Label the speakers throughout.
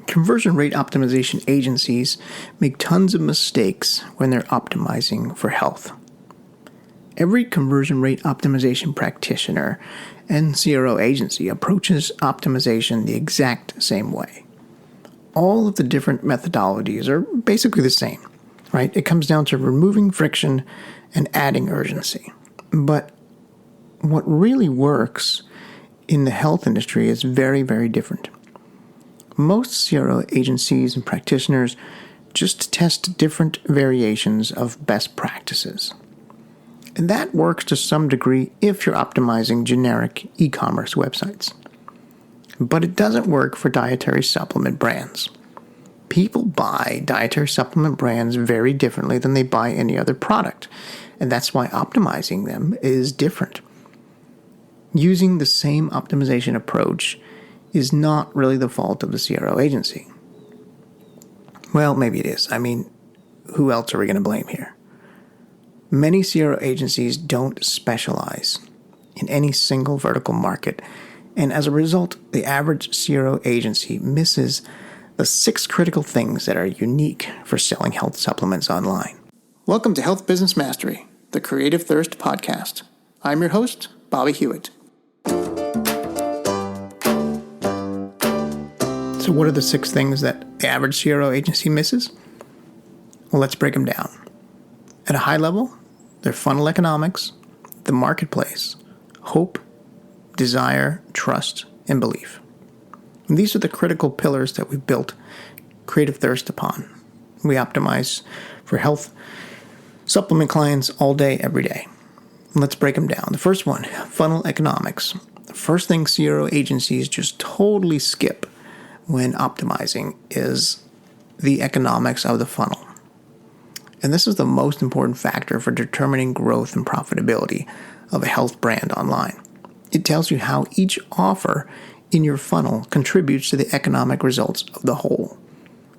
Speaker 1: Conversion rate optimization agencies make tons of mistakes when they're optimizing for health. Every conversion rate optimization practitioner and CRO agency approaches optimization the exact same way. All of the different methodologies are basically the same, right? It comes down to removing friction and adding urgency. But what really works in the health industry is very, very different. Most CRO agencies and practitioners just test different variations of best practices. And that works to some degree if you're optimizing generic e-commerce websites. But it doesn't work for dietary supplement brands. People buy dietary supplement brands very differently than they buy any other product, and that's why optimizing them is different. Using the same optimization approach is not really the fault of the CRO agency. Well, maybe it is. I mean, who else are we going to blame here? Many CRO agencies don't specialize in any single vertical market, and as a result, the average CRO agency misses the 6 critical things that are unique for selling health supplements online. Welcome to Health Business Mastery, the Creative Thirst podcast. I'm your host, Bobby Hewitt. So what are the 6 things that the average CRO agency misses? Well, let's break them down. At a high level, they're funnel economics, the marketplace, hope, desire, trust, and belief. And these are the critical pillars that we built Creative Thirst upon. We optimize for health supplement clients all day, every day. Let's break them down. The first one, funnel economics. The first thing CRO agencies just totally skip when optimizing is the economics of the funnel. And this is the most important factor for determining growth and profitability of a health brand online. It tells you how each offer in your funnel contributes to the economic results of the whole.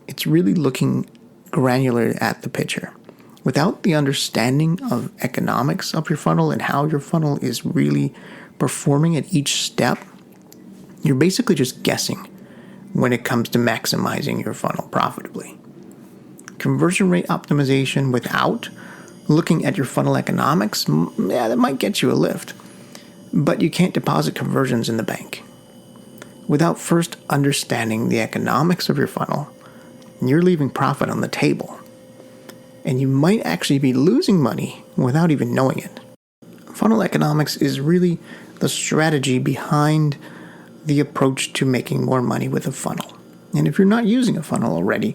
Speaker 1: It's really looking granular at the picture. Without the understanding of economics of your funnel and how your funnel is really performing at each step, you're basically just guessing when it comes to maximizing your funnel profitably. Conversion rate optimization without looking at your funnel economics, that might get you a lift, but you can't deposit conversions in the bank. Without first understanding the economics of your funnel, you're leaving profit on the table, and you might actually be losing money without even knowing it. Funnel economics is really the strategy behind the approach to making more money with a funnel. And if you're not using a funnel already,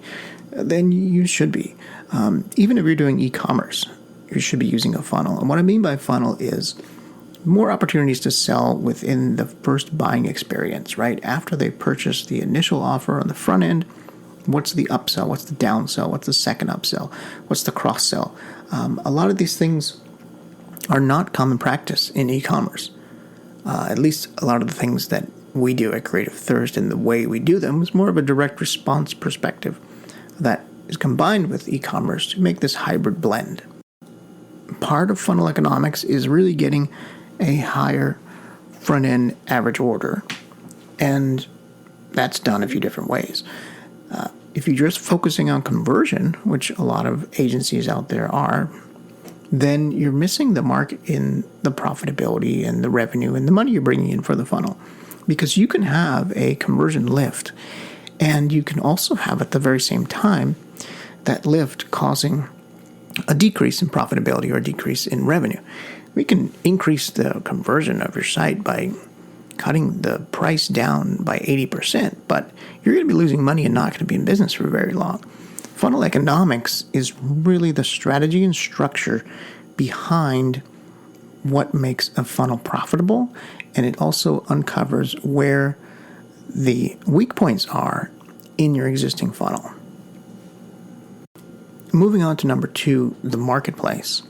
Speaker 1: then you should be. Even if you're doing e-commerce, you should be using a funnel. And what I mean by funnel is more opportunities to sell within the first buying experience, right? After they purchase the initial offer on the front end, what's the upsell? What's the downsell? What's the second upsell? What's the cross-sell? A lot of these things are not common practice in e-commerce. At least a lot of the things that we do at Creative Thirst and the way we do them is more of a direct response perspective that is combined with e-commerce to make this hybrid blend. Part of funnel economics is really getting a higher front-end average order, and that's done a few different ways. If you're just focusing on conversion, which a lot of agencies out there are, then you're missing the mark in the profitability and the revenue and the money you're bringing in for the funnel. Because you can have a conversion lift, and you can also have at the very same time that lift causing a decrease in profitability or a decrease in revenue. We can increase the conversion of your site by cutting the price down by 80%, but you're going to be losing money and not going to be in business for very long. Funnel economics is really the strategy and structure behind what makes a funnel profitable, and it also uncovers where the weak points are in your existing funnel. Moving on to number 2, the marketplace.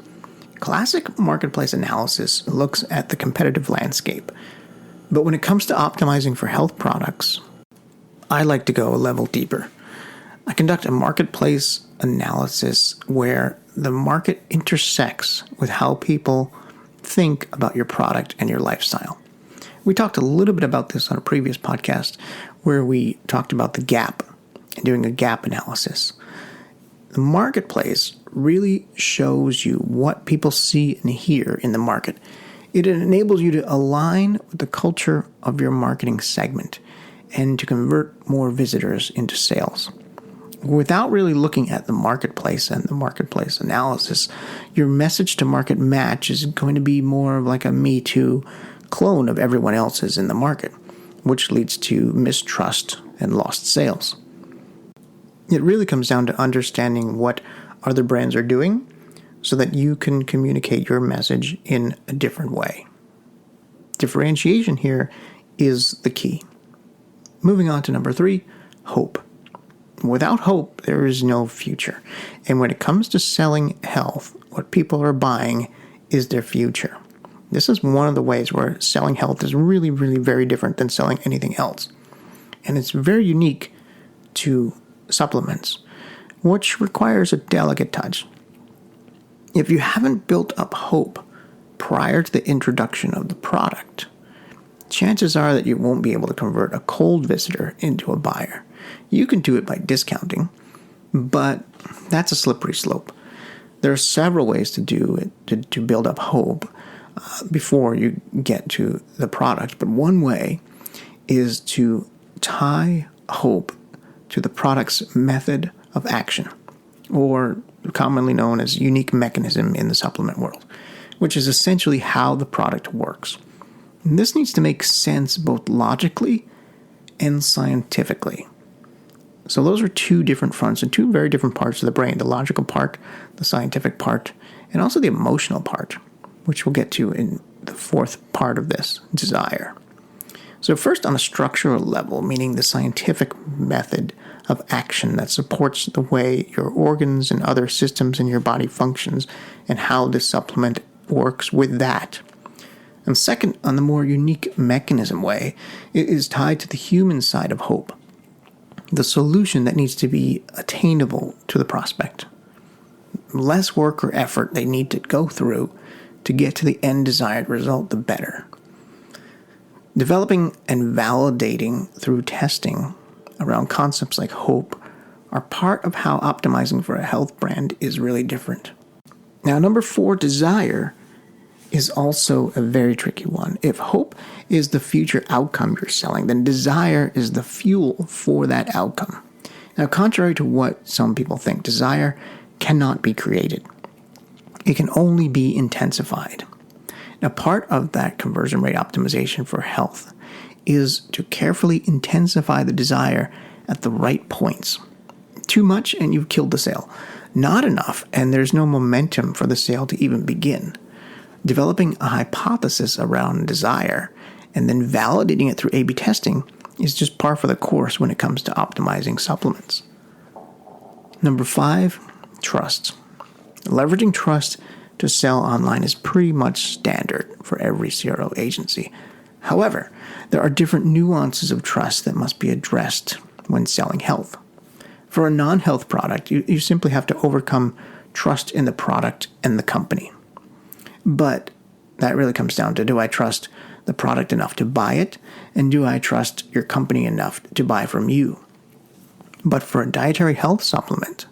Speaker 1: Classic marketplace analysis looks at the competitive landscape, but when it comes to optimizing for health products, I like to go a level deeper. I conduct a marketplace analysis where the market intersects with how people think about your product and your lifestyle. We talked a little bit about this on a previous podcast where we talked about the gap doing a gap analysis. The marketplace really shows you what people see and hear in the market. It enables you to align with the culture of your marketing segment and to convert more visitors into sales. Without really looking at the marketplace and the marketplace analysis, your message to market match is going to be more like a Me Too clone of everyone else's in the market, which leads to mistrust and lost sales. It really comes down to understanding what other brands are doing so that you can communicate your message in a different way. Differentiation here is the key. Moving on to number 3, hope. Without hope, there is no future. And when it comes to selling health, what people are buying is their future. This is one of the ways where selling health is really, really very different than selling anything else. And it's very unique to supplements, which requires a delicate touch. If you haven't built up hope prior to the introduction of the product, chances are that you won't be able to convert a cold visitor into a buyer. You can do it by discounting, but that's a slippery slope. There are several ways to do it, to build up hope before you get to the product. But one way is to tie hope to the product's method of action, or commonly known as unique mechanism in the supplement world, which is essentially how the product works. And this needs to make sense both logically and scientifically. So those are two different fronts and two very different parts of the brain, the logical part, the scientific part, and also the emotional part, which we'll get to in the fourth part of this, desire. So first, on a structural level, meaning the scientific method of action that supports the way your organs and other systems in your body functions and how this supplement works with that. And second, on the more unique mechanism way, it is tied to the human side of hope, the solution that needs to be attainable to the prospect. Less work or effort they need to go through to get to the end desired result, the better. Developing and validating through testing around concepts like hope are part of how optimizing for a health brand is really different. Now, number 4, desire, is also a very tricky one. If hope is the future outcome you're selling, then desire is the fuel for that outcome. Now, contrary to what some people think, desire cannot be created. It can only be intensified. Now, part of that conversion rate optimization for health is to carefully intensify the desire at the right points. Too much and you've killed the sale. Not enough and there's no momentum for the sale to even begin. Developing a hypothesis around desire and then validating it through A/B testing is just par for the course when it comes to optimizing supplements. Number 5, trust. Leveraging trust to sell online is pretty much standard for every CRO agency. However, there are different nuances of trust that must be addressed when selling health. For a non-health product, you simply have to overcome trust in the product and the company. But that really comes down to, do I trust the product enough to buy it? And do I trust your company enough to buy from you? But for a dietary health supplement,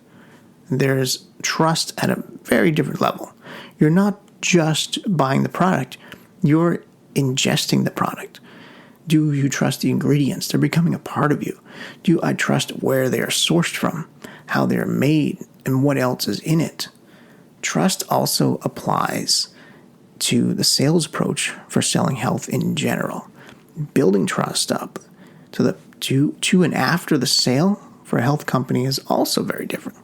Speaker 1: there's trust at a very different level. You're not just buying the product, you're ingesting the product. Do you trust the ingredients? They're becoming a part of you. Do I trust where they are sourced from, how they're made, and what else is in it? Trust also applies to the sales approach for selling health in general. Building trust up to and after the sale for a health company is also very different.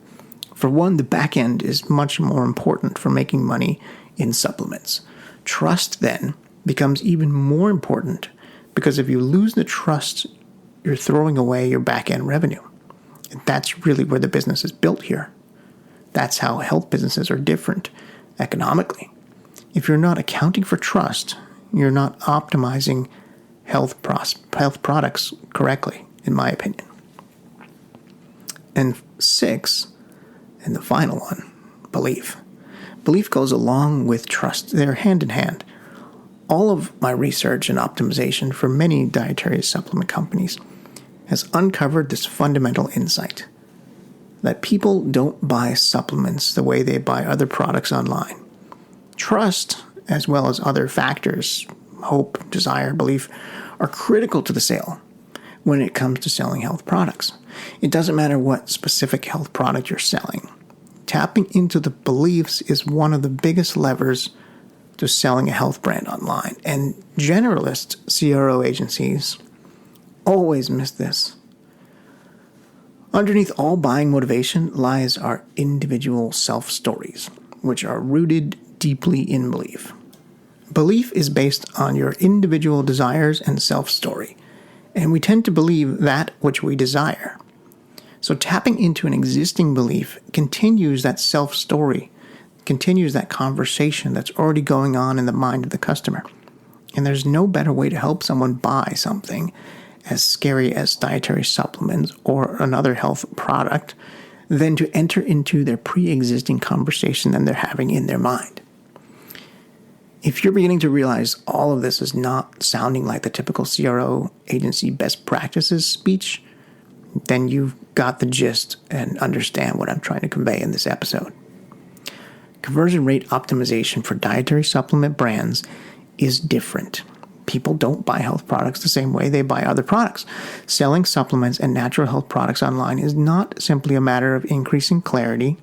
Speaker 1: For one, the back end is much more important for making money in supplements. Trust then becomes even more important because if you lose the trust, you're throwing away your back end revenue. And that's really where the business is built here. That's how health businesses are different economically. If you're not accounting for trust, you're not optimizing health products correctly, in my opinion. And 6, and the final one, belief. Belief goes along with trust. They're hand in hand. All of my research and optimization for many dietary supplement companies has uncovered this fundamental insight that people don't buy supplements the way they buy other products online. Trust, as well as other factors, hope, desire, belief, are critical to the sale when it comes to selling health products. It doesn't matter what specific health product you're selling. Tapping into the beliefs is one of the biggest levers to selling a health brand online. And generalist CRO agencies always miss this. Underneath all buying motivation lies our individual self-stories, which are rooted deeply in belief. Belief is based on your individual desires and self-story, and we tend to believe that which we desire. So tapping into an existing belief continues that self-story, continues that conversation that's already going on in the mind of the customer. And there's no better way to help someone buy something as scary as dietary supplements or another health product than to enter into their pre-existing conversation that they're having in their mind. If you're beginning to realize all of this is not sounding like the typical CRO agency best practices speech, then you've got the gist and understand what I'm trying to convey in this episode. Conversion rate optimization for dietary supplement brands is different. People don't buy health products the same way they buy other products. Selling supplements and natural health products online is not simply a matter of increasing clarity,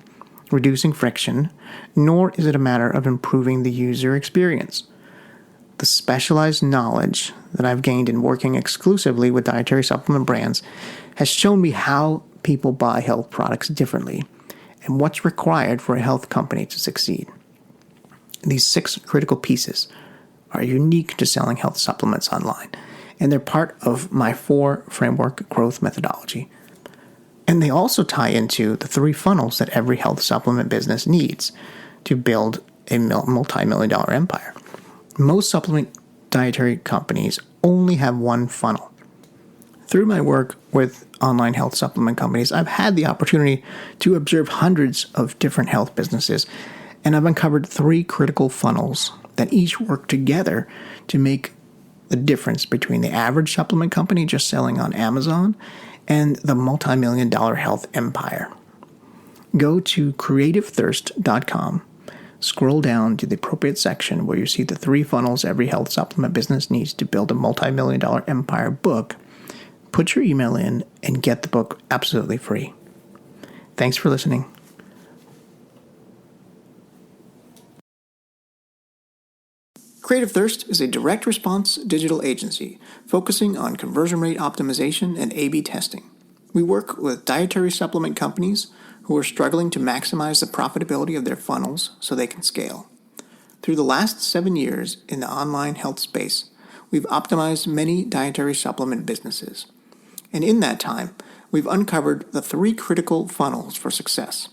Speaker 1: reducing friction, nor is it a matter of improving the user experience. The specialized knowledge that I've gained in working exclusively with dietary supplement brands has shown me how people buy health products differently and what's required for a health company to succeed. These 6 critical pieces are unique to selling health supplements online, and they're part of my 4-framework growth methodology. And they also tie into the 3 funnels that every health supplement business needs to build a multi-million-dollar empire. Most supplement dietary companies only have one funnel. Through my work with online health supplement companies, I've had the opportunity to observe hundreds of different health businesses, and I've uncovered 3 critical funnels that each work together to make the difference between the average supplement company just selling on Amazon and the multi-million-dollar health empire. Go to creativethirst.com, scroll down to the appropriate section where you see the 3 funnels every health supplement business needs to build a multi-million-dollar empire book. Put your email in and get the book absolutely free. Thanks for listening. Creative Thirst is a direct response digital agency focusing on conversion rate optimization and A/B testing. We work with dietary supplement companies who are struggling to maximize the profitability of their funnels so they can scale. Through the last 7 years in the online health space, we've optimized many dietary supplement businesses. And in that time, we've uncovered the 3 critical funnels for success.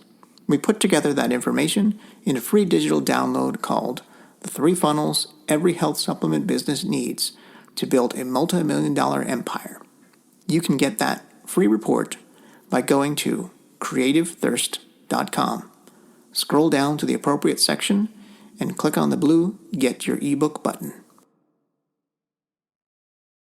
Speaker 1: We put together that information in a free digital download called The 3 Funnels Every Health Supplement Business Needs to Build a Multi-Million-Dollar Empire. You can get that free report by going to creativethirst.com. Scroll down to the appropriate section and click on the blue Get Your ebook button.